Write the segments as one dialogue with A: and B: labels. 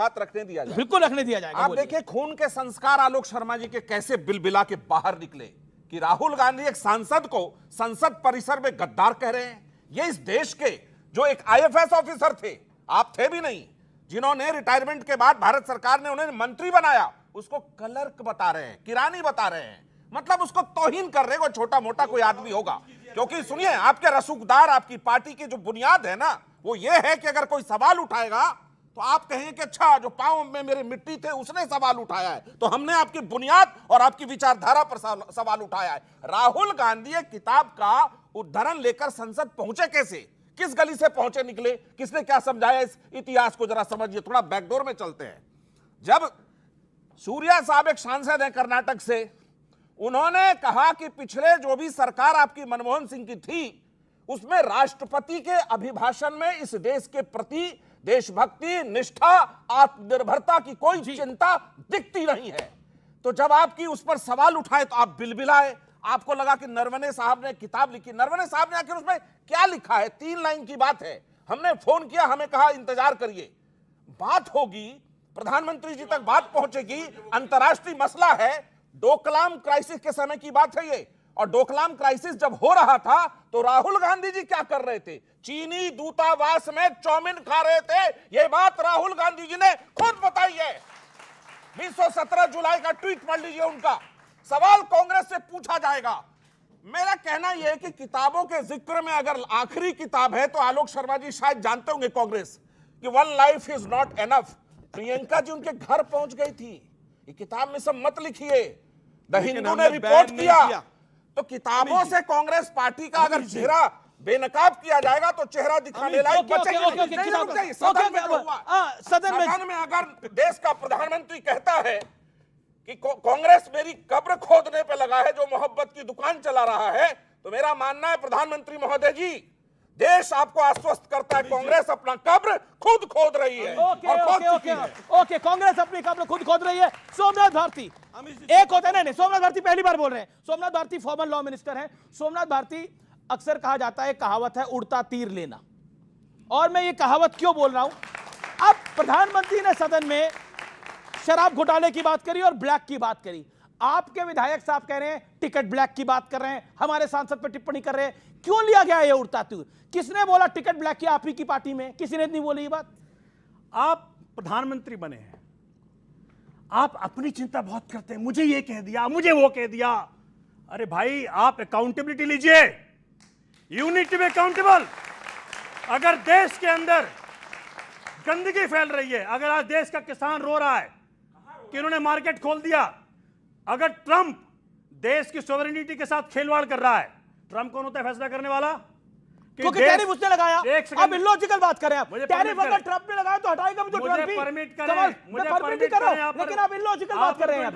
A: हाथ रखने दिया जाए,
B: बिल्कुल रखने दिया जाएगा।
A: आप देखिए खून के संस्कार आलोक शर्मा जी के कैसे बिलबिला के बाहर निकले कि राहुल गांधी एक सांसद को संसद परिसर में गद्दार कह रहे हैं। ये इस देश के जो एक आईएफएस ऑफिसर थे, आप थे भी नहीं, जिन्होंने रिटायरमेंट के बाद भारत सरकार ने उन्हें मंत्री बनाया, उसको क्लर्क बता रहे हैं, किरानी बता रहे हैं। मतलब उसको तौहीन कर रहे, कोई छोटा मोटा कोई आदमी होगा। क्योंकि सुनिए, आपके रसूखदार, आपकी पार्टी की जो बुनियाद है ना, वो ये है कि अगर कोई सवाल उठाएगा तो आप कहें कि अच्छा, जो पांव में मेरे मिट्टी थे उसने सवाल उठाया है, तो हमने आपकी बुनियाद और आपकी विचारधारा पर सवाल उठाया है। राहुल गांधी एक किताब का उद्धरण लेकर संसद पहुंचे कैसे, किस गली से पहुंचे, निकले, किसने क्या समझाया, इस इतिहास को जरा समझिए। थोड़ा बैकडोर में चलते हैं। जब सूर्या साहब एक सांसद हैं कर्नाटक से, उन्होंने कहा कि पिछले जो भी सरकार आपकी मनमोहन सिंह की थी, उसमें राष्ट्रपति के अभिभाषण में इस देश के प्रति देशभक्ति, निष्ठा, आत्मनिर्भरता की कोई चिंता दिखती नहीं है। तो जब आपकी उस पर सवाल उठाए तो आप बिलबिलाए। आपको लगा कि नरवणे साहब ने किताब लिखी। नरवणे साहब ने आखिर उसमें क्या लिखा है? 3 लाइन की बात है। हमने फोन किया, हमें कहा इंतजार करिए, बात होगी, प्रधानमंत्री जी तक बात पहुंचेगी, अंतर्राष्ट्रीय मसला है, डोकलाम क्राइसिस के समय की बात है ये। और डोकलाम क्राइसिस जब हो रहा था तो राहुल गांधी जी क्या कर रहे थे? चीनी दूतावास में चाउमीन खा रहे थे। यह बात राहुल गांधी जी ने खुद बताई है। 217 जुलाई का ट्वीट पढ़ लीजिए उनका। सवाल कांग्रेस से पूछा जाएगा। मेरा कहना यह है कि किताबों के जिक्र में अगर आखिरी किताब है तो आलोक शर्मा जी शायद जानते होंगे कांग्रेस कि one life is not enough. Priyanka ji उनके घर पहुंच गई थी। ये किताब में सब मत लिखिए, द हिंदू ने रिपोर्ट किया। तो किताबों से कांग्रेस पार्टी का अगर चेहरा बेनकाब किया जाएगा तो चेहरा दिखाने लायक बचेगा। सदन में अगर देश का प्रधानमंत्री कहता है कि कांग्रेस मेरी कब्र खोदने पे लगा है, जो मोहब्बत की दुकान चला रहा है, तो मेरा मानना है प्रधानमंत्री महोदय जी, देश आपको आश्वस्त करता है कांग्रेस अपना कब्र खुद खोद रही है।
B: ओके, कांग्रेस अपनी कब्र खुद खोद रही है। सोमनाथ भारती एक होता है, नहीं, सोमनाथ भारती पहली बार बोल रहे हैं। Somnath Bharti former law minister हैं। सोमनाथ भारती, अक्सर कहा जाता है, कहावत है उड़ता तीर लेना, और मैं ये कहावत क्यों बोल रहा हूं? अब प्रधानमंत्री ने सदन में शराब घोटाले की बात करी और ब्लैक की बात करी। आपके विधायक साहब कह रहे हैं टिकट ब्लैक की बात कर रहे हैं, हमारे सांसद पर टिप्पणी कर रहे हैं। क्यों लिया गया ये उड़ता तीर? किसने बोला टिकट ब्लैक की? आप ही की पार्टी में किसी ने नहीं बोली ये बात।
C: आप प्रधानमंत्री बने हैं, आप अपनी चिंता बहुत करते हैं, मुझे ये कह दिया, मुझे वो कह दिया। अरे भाई, आप अकाउंटेबिलिटी लीजिए, यूनिट बी अकाउंटेबल। अगर देश के अंदर गंदगी फैल रही है, अगर आज देश का किसान रो रहा है कि उन्होंने मार्केट खोल दिया, अगर ट्रंप देश की सॉवरेनिटी के साथ खेलवाड़ कर रहा है, ट्रंप कौन होता है फैसला करने वाला?
B: क्योंकि टैरिफ उसने लगाया। आप इलॉजिकल बात कर रहे हैं। टैरिफ अगर ट्रंप ने लगाया तो हटाएगा भी तो ट्रंप ही।
C: परमिट करें,
B: परमिट करो, लेकिन आप इलॉजिकल बात कर रहे हैं।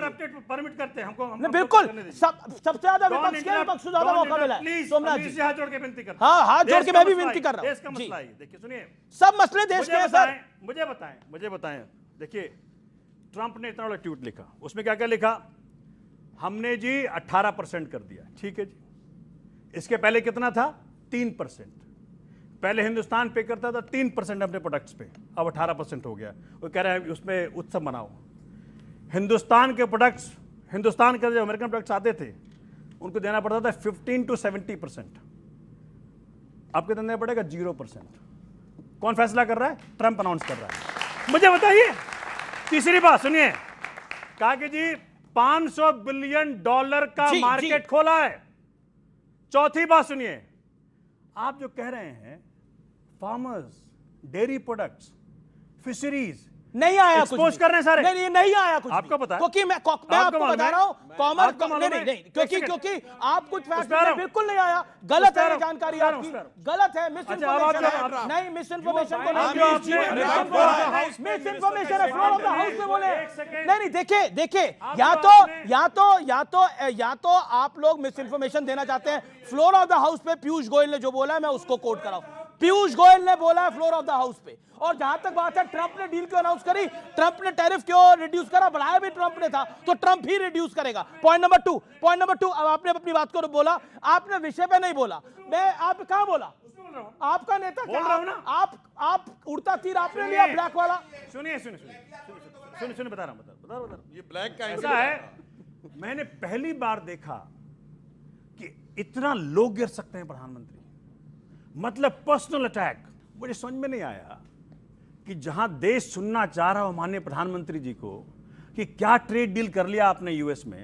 C: परमिट करते हैं हमको,
B: बिल्कुल। सबसे ज्यादा विपक्ष के विपक्ष को ज्यादा मौका मिला है। सोमनाथ जी
C: हाथ जोड़ के विनती करता
B: हूं। हाँ, हाथ जोड़ के मैं भी विनती कर रहा हूं।
C: देश का मसला है, देखिए सुनिए,
B: सब मसले देश के हैं सर।
C: मुझे बताएं। देखिए, ट्रंप ने इतना बड़ा ट्वीट लिखा, उसमें क्या क्या लिखा? हमने जी 18% कर दिया, ठीक है जी। इसके पहले कितना था? 3%। पहले हिंदुस्तान पे करता था 3% अपने प्रोडक्ट्स पे, अब 18% हो गया। वो कह रहे हैं उसमें उत्सव मनाओ। हिंदुस्तान के प्रोडक्ट्स, हिंदुस्तान के जो अमेरिकन प्रोडक्ट्स आते थे उनको देना पड़ता था 15 to 70%, अब कितना देना पड़ेगा? 0%। कौन फैसला कर रहा है? ट्रंप अनाउंस कर रहा है। मुझे बताइए। तीसरी बात सुनिए, कहा कि जी $500 बिलियन का मार्केट खोला है। चौथी बात सुनिए, आप जो कह रहे हैं फार्मर्स, डेयरी प्रोडक्ट्स, फिशरीज
B: नहीं आया कुछ
C: एक्सपोज कर रहे हैं सारे।
B: नहीं आया कुछ।
C: आपको पता है?
B: क्योंकि मैं आपको बता रहा हूं कॉमर्स नहीं, क्योंकि आप कुछ फैसले बिल्कुल नहीं आया। गलत है जानकारी आपकी, गलत है, मिस इन्फॉर्मेशन है। नहीं, मिस इन्फॉर्मेशन को नहीं, मिस इन्फॉर्मेशन है। फ्लोर ऑफ द हाउस में बोले नहीं। देखिए, या तो आप लोग मिस इन्फॉर्मेशन देना चाहते हैं। फ्लोर ऑफ द हाउस पे पीयूष गोयल ने जो बोला है मैं उसको कोट कराऊं। पीयूष गोयल ने बोला है फ्लोर ऑफ द हाउस पे। और जहां तक बात है ट्रंप ने डील क्यों अनाउंस करी, ट्रंप ने टैरिफ क्यों रिड्यूस करा, बढ़ाया भी ट्रंप ने था, तो ट्रंप ही रिड्यूस करेगा। पॉइंट नंबर टू, अब आपने अपनी बात को बोला, आपने विषय पे नहीं बोला। मैं आप कहां बोला, आपका नेता
C: बोल रहा हूं ना।
B: आप उड़ता तीर आपने लिया ब्लैक वाला।
C: सुनिए बता रहा हूं।
A: ये ब्लैक का
C: ऐसा है, मैंने पहली बार देखा कि इतना लोग गिर सकते हैं प्रधानमंत्री, मतलब पर्सनल अटैक। मुझे समझ में नहीं आया कि जहां देश सुनना चाह रहा हो माननीय प्रधानमंत्री जी को कि क्या ट्रेड डील कर लिया आपने यूएस में,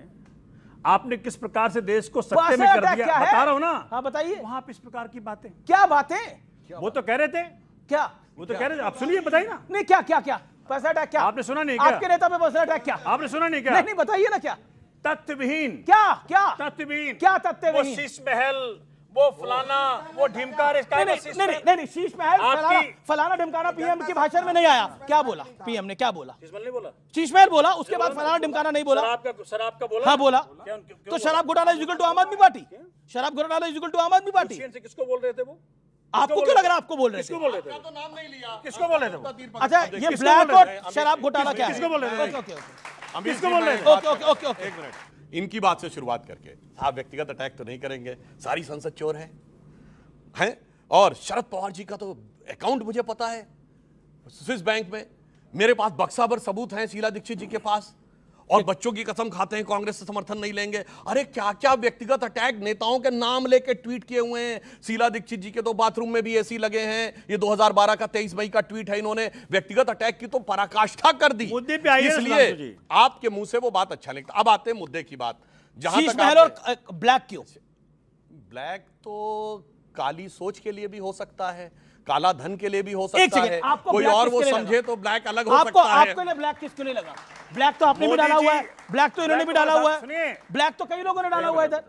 C: आपने किस प्रकार से देश को सत्ते में कर दिया, बता रहा हूं ना।
B: हाँ बताइए,
C: वहां पे इस प्रकार की बातें,
B: क्या बातें,
C: वो तो कह रहे थे,
B: क्या
C: वो तो कह रहे थे, आप सुनिए, बताइए ना।
B: नहीं, क्या पर्सनल अटैक, क्या
C: आपने सुना नहीं क्या?
B: आपके नेता पे पर्सनल अटैक, क्या
C: आपने सुना नहीं क्या?
B: नहीं बताइए ना, क्या
C: तथ्यविहीन,
B: क्या
C: तथ्यविहीन,
B: क्या
C: वो
B: तथ्यविहीन,
C: शीश महल, वो फलाना, वो ढिमकार, इसका
B: नहीं, शीश महल फलाना ढिमकाना पीएम के भाषण में नहीं आया। क्या बोला पीएम ने, क्या बोला? शीश महल बोला, उसके बाद फलाना ढिमकाना नहीं बोला।
C: शराब का बोला?
B: हाँ बोला। तो शराब घोटाला इज इक्वल टू आम आदमी पार्टी, शराब घोटाला इज इक्वल टू आम आदमी पार्टी।
C: किसको बोल रहे थे वो?
B: आपको क्यों लग रहा है आपको बोल रहे थे?
C: किसको बोल रहे थे?
A: तो नाम नहीं लिया,
C: किसको बोल रहे थे?
B: अच्छा, ये ब्लैक और शराब घोटाला क्या है?
C: किसको बोल रहे थे?
B: ओके,
C: किसको बोल रहे थे?
B: ओके।
A: एक मिनट, इनकी बात से शुरुआत करके, आप व्यक्तिगत अटैक तो नहीं करेंगे, सारी संसद चोर है हैं? और शरद पवार जी का तो अकाउंट मुझे पता है स्विस बैंक में, मेरे पास बक्सा भर सबूत हैं शीला दीक्षित जी के पास, और बच्चों की कसम खाते हैं कांग्रेस से समर्थन नहीं लेंगे। अरे क्या क्या व्यक्तिगत अटैक नेताओं के नाम लेके ट्वीट किए हुए हैं। शीला दीक्षित जी के तो बाथरूम में भी एसी लगे हैं, ये 2012 का 23 मई का ट्वीट है, इन्होंने व्यक्तिगत अटैक की तो पराकाष्ठा कर दी।
C: मुद्दे पे आइए,
A: इसलिए आपके मुंह से वो बात अच्छा लगता। अब आते हैं मुद्दे की बात, जहां
B: शीश
A: तक
B: महल और ब्लैक क्यों?
A: ब्लैक तो काली सोच के लिए भी हो सकता है, काला धन के लिए भी हो सकता है, कोई और वो समझे तो ब्लैक अलग हो सकता है।
B: आपको लिए ब्लैक किसको नहीं लगा? ब्लैक तो आपने भी डाला हुआ है, ब्लैक तो इन्होंने भी डाला हुआ है, ब्लैक तो कई लोगों ने डाला हुआ है इधर।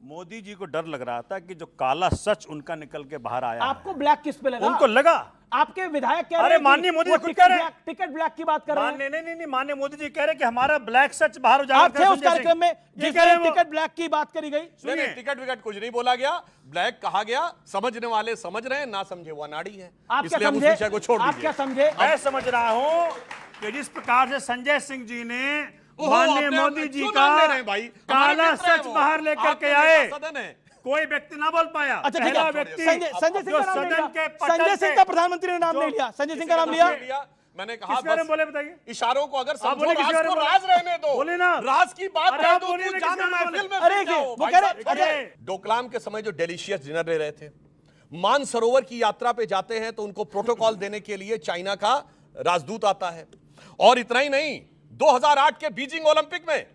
C: मोदी जी को डर लग रहा था कि जो काला सच उनका निकल के बाहर आया,
B: आपको ब्लैक किस पे लगा?
C: उनको लगा।
B: आपके विधायक कह रहे
C: अरे
B: हैं कि
C: माननीय मोदी
B: वो
C: जी खुद कह रहे हैं,
B: टिकट ब्लैक की बात कर रहे हैं।
C: नहीं, माननीय मोदी जी कह रहे हैं कि हमारा ब्लैक सच बाहर हो
B: आप थे उस
C: जाएगा।
B: कार्यक्रम में जिसमें टिकट ब्लैक की बात करी गई?
A: नहीं, टिकट विकट कुछ नहीं बोला गया, ब्लैक कहा गया, समझने वाले समझ रहे हैं, ना समझे वो अनाड़ी है,
B: आप क्या
A: इसलिए हम उस
B: समझे?
A: विषय को छोड़
B: आप क्या
A: दीजिए।
B: समझे?
C: मैं समझ रहा हूं कि जिस प्रकार से संजय सिंह जी ने माननीय मोदी जी का काला सच बाहर लेकर के आए, कोई व्यक्ति ना बोल पाया।
B: अच्छा ठीक
C: पहला
B: है,
C: व्यक्ति
B: संजय सिंह का नाम नहीं
C: सदन के
B: लिया,
C: पटल
B: संजय सिंह
C: पे-
B: का प्रधानमंत्री ने नाम नहीं लिया, संजय सिंह का नाम लिया।
A: मैंने कहा
C: किस बारे में
A: बस
C: बोले बताइए?
A: इशारों को अगर समझो,
C: बोले, किस
A: राज
C: बारे
A: को
C: में
A: राज रहने दो,
C: बोले ना।
A: राज की बात
C: अरे
A: रह
C: आप
A: दो,
C: बोलिए
A: तू
C: ना,
A: जाने
C: किस बारे में
A: महफिल में
B: अरे
A: फिर जाओ।
B: वो
A: भाई
B: कह रहे-
A: साहब,
B: अरे
A: डोकलाम के समय जो डिलीशियस डिनर ले रहे थे, मानसरोवर की यात्रा पे जाते हैं तो उनको प्रोटोकॉल देने के लिए चाइना का राजदूत आता है। और इतना ही नहीं, 2008 के बीजिंग ओलंपिक में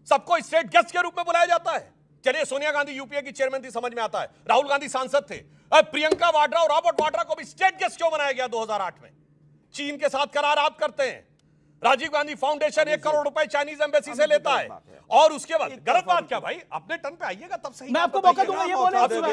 A: सबको स्टेट गेस्ट के रूप में बुलाया जाता है। चलिए, सोनिया गांधी यूपीए की चेयरमैन थी, समझ में आता है, राहुल गांधी सांसद थे, प्रियंका वाड्रा और रॉबर्ट वाड्रा को भी स्टेट गेस्ट क्यों बनाया गया 2008 में? चीन के साथ करार आप करते हैं, राजीव गांधी फाउंडेशन 1 करोड़ रुपए चाइनीज एम्बेसी से लेता है, और उसके बाद गलत बात क्या भाई, अपने टर्न पे आइएगा तब सही।
B: मैं आपको मौका दूंगा, ये बोले आप सुना।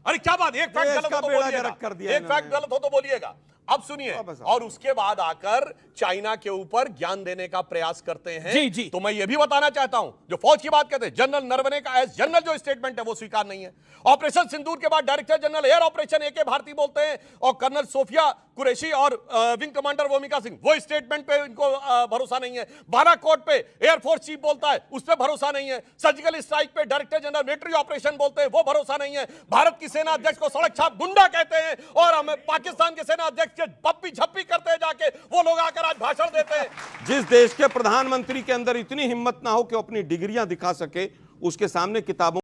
A: अरे क्या बात, एक फैक्ट गलत हो तो बोलिएगा,
D: दिया
A: एक फैक्ट गलत हो तो बोलिएगा। अब सुनिए, और उसके बाद आकर चाइना के ऊपर ज्ञान देने का प्रयास करते हैं।
B: जी, जी।
A: तो मैं ये भी बताना चाहता हूं, जो फौज की बात करते हैं, जनरल नरवणे का एज जनरल जो स्टेटमेंट है वो स्वीकार नहीं है। ऑपरेशन सिंदूर के बाद director general air operation AK Bharti बोलते हैं, और कर्नल सोफिया कुरैशी और विंग कमांडर वोमिका सिंह, वो स्टेटमेंट पे इनको भरोसा नहीं है। बालाकोट पे एयरफोर्स चीफ बोलता है, उस पर भरोसा नहीं है। सर्जिकल स्ट्राइक पे डायरेक्टर जनरल मिलिट्री ऑपरेशन बोलते हैं, वो भरोसा नहीं है। भारत की सेना अध्यक्ष को सड़क छाप गुंडा कहते हैं, और हमें पाकिस्तान के सेना अध्यक्ष के पप्पी झप्पी करते हैं, जाके वो लोग आकर आज भाषण देते हैं।
D: जिस देश के प्रधानमंत्री के अंदर इतनी हिम्मत ना हो कि वो अपनी डिग्रियां दिखा सके, उसके सामने किताबों